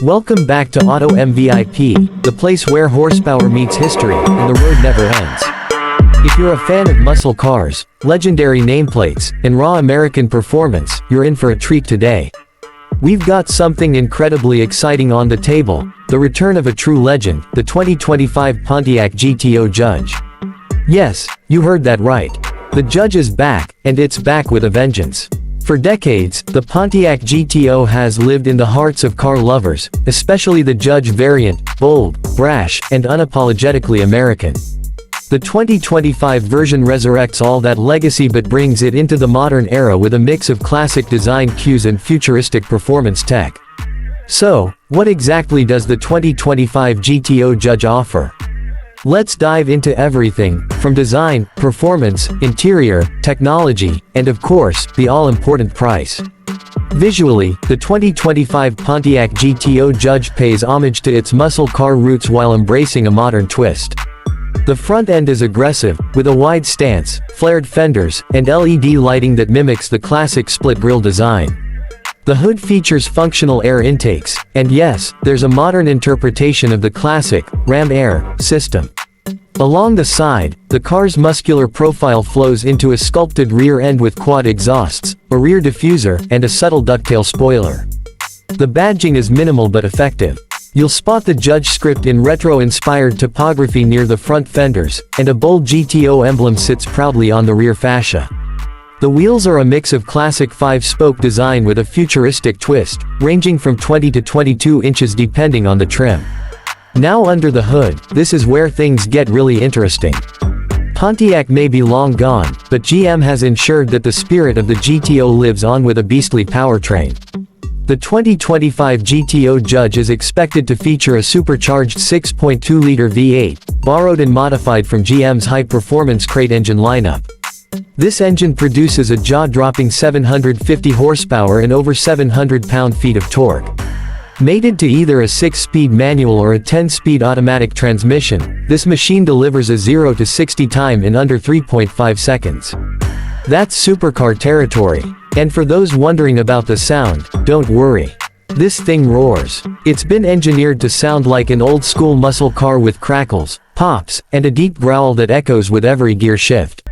Welcome back to Auto MVIP, the place where horsepower meets history, and the road never ends. If you're a fan of muscle cars, legendary nameplates, and raw American performance, you're in for a treat today. We've got something incredibly exciting on the table, the return of a true legend, the 2025 Pontiac GTO Judge. Yes, you heard that right. The Judge is back, and it's back with a vengeance. For decades, the Pontiac GTO has lived in the hearts of car lovers, especially the Judge variant, bold, brash, and unapologetically American. The 2025 version resurrects all that legacy but brings it into the modern era with a mix of classic design cues and futuristic performance tech. So, what exactly does the 2025 GTO Judge offer? Let's dive into everything, from design, performance, interior, technology, and of course, the all-important price. Visually, the 2025 Pontiac GTO Judge pays homage to its muscle car roots while embracing a modern twist. The front end is aggressive, with a wide stance, flared fenders, and LED lighting that mimics the classic split grille design. The hood features functional air intakes, and yes, there's a modern interpretation of the classic Ram Air system. Along the side, the car's muscular profile flows into a sculpted rear end with quad exhausts, a rear diffuser, and a subtle ducktail spoiler. The badging is minimal but effective. You'll spot the Judge script in retro-inspired typography near the front fenders, and a bold GTO emblem sits proudly on the rear fascia. The wheels are a mix of classic 5-spoke design with a futuristic twist, ranging from 20 to 22 inches depending on the trim. Now under the hood, this is where things get really interesting. Pontiac may be long gone, but GM has ensured that the spirit of the GTO lives on with a beastly powertrain. The 2025 GTO Judge is expected to feature a supercharged 6.2-liter V8, borrowed and modified from GM's high-performance crate engine lineup. This engine produces a jaw-dropping 750 horsepower and over 700 pound-feet of torque. Mated to either a 6-speed manual or a 10-speed automatic transmission, this machine delivers a 0 to 60 time in under 3.5 seconds. That's supercar territory. And for those wondering about the sound, don't worry. This thing roars. It's been engineered to sound like an old-school muscle car with crackles, pops, and a deep growl that echoes with every gear shift.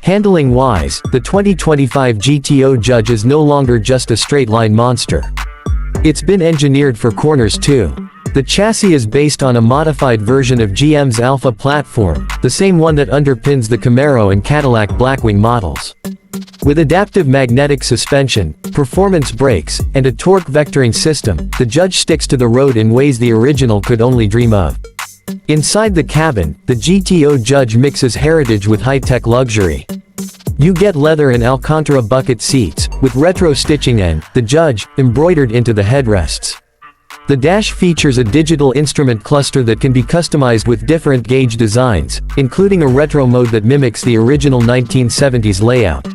Handling-wise, the 2025 GTO Judge is no longer just a straight-line monster. It's been engineered for corners too. The chassis is based on a modified version of GM's Alpha platform, the same one that underpins the Camaro and Cadillac Blackwing models. With adaptive magnetic suspension, performance brakes, and a torque vectoring system, the Judge sticks to the road in ways the original could only dream of. Inside the cabin, the GTO Judge mixes heritage with high-tech luxury. You get leather and Alcantara bucket seats, with retro stitching and the Judge embroidered into the headrests. The dash features a digital instrument cluster that can be customized with different gauge designs, including a retro mode that mimics the original 1970s layout.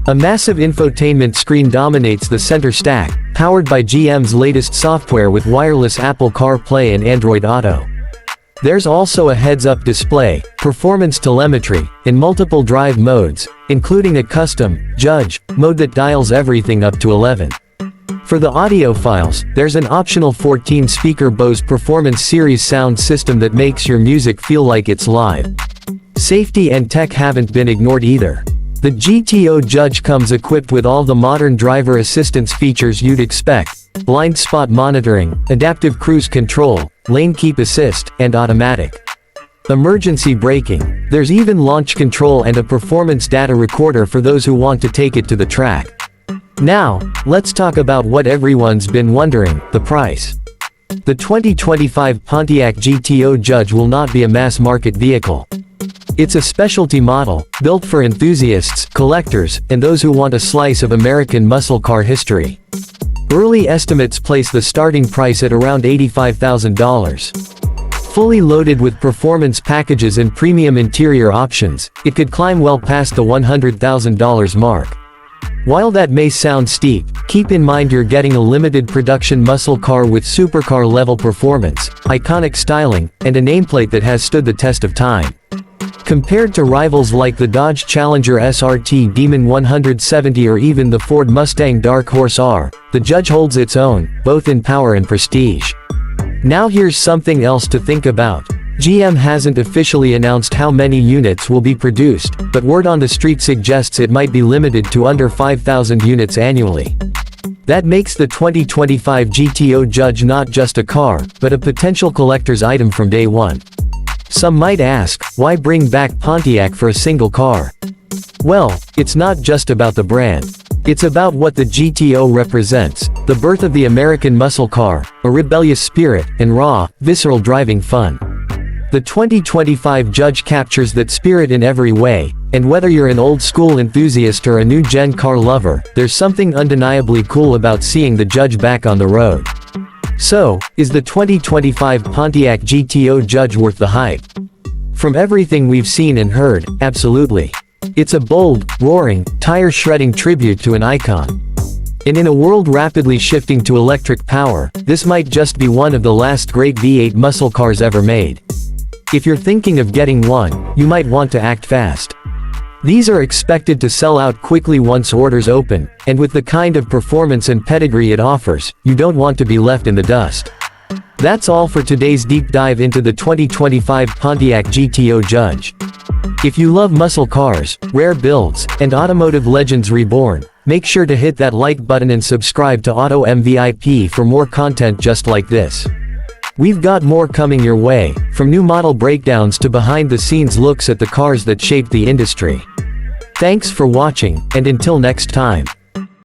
A massive infotainment screen dominates the center stack, powered by GM's latest software with wireless Apple CarPlay and Android Auto. There's also a heads-up display, performance telemetry, and multiple drive modes, including a custom Judge mode that dials everything up to 11. For the audiophiles, there's an optional 14-speaker Bose Performance Series sound system that makes your music feel like it's live. Safety and tech haven't been ignored either. The GTO Judge comes equipped with all the modern driver assistance features you'd expect: blind spot monitoring, adaptive cruise control, lane keep assist, and automatic emergency braking. There's even launch control and a performance data recorder for those who want to take it to the track. Now, let's talk about what everyone's been wondering: the price. The 2025 Pontiac GTO Judge will not be a mass-market vehicle. It's a specialty model, built for enthusiasts, collectors, and those who want a slice of American muscle car history. Early estimates place the starting price at around $85,000. Fully loaded with performance packages and premium interior options, it could climb well past the $100,000 mark. While that may sound steep, keep in mind you're getting a limited production muscle car with supercar-level performance, iconic styling, and a nameplate that has stood the test of time. Compared to rivals like the Dodge Challenger SRT Demon 170 or even the Ford Mustang Dark Horse R, the Judge holds its own, both in power and prestige. Now here's something else to think about. GM hasn't officially announced how many units will be produced, but word on the street suggests it might be limited to under 5,000 units annually. That makes the 2025 GTO Judge not just a car, but a potential collector's item from day one. Some might ask, why bring back Pontiac for a single car? Well, it's not just about the brand. It's about what the GTO represents, the birth of the American muscle car, a rebellious spirit, and raw, visceral driving fun. The 2025 Judge captures that spirit in every way, and whether you're an old-school enthusiast or a new-gen car lover, there's something undeniably cool about seeing the Judge back on the road. So, is the 2025 Pontiac GTO Judge worth the hype? From everything we've seen and heard, absolutely. It's a bold, roaring, tire-shredding tribute to an icon. And in a world rapidly shifting to electric power, this might just be one of the last great V8 muscle cars ever made. If you're thinking of getting one, you might want to act fast. These are expected to sell out quickly once orders open, and with the kind of performance and pedigree it offers, you don't want to be left in the dust. That's all for today's deep dive into the 2025 Pontiac GTO Judge. If you love muscle cars, rare builds, and automotive legends reborn, make sure to hit that like button and subscribe to Auto MVIP for more content just like this. We've got more coming your way, from new model breakdowns to behind-the-scenes looks at the cars that shaped the industry. Thanks for watching, and until next time.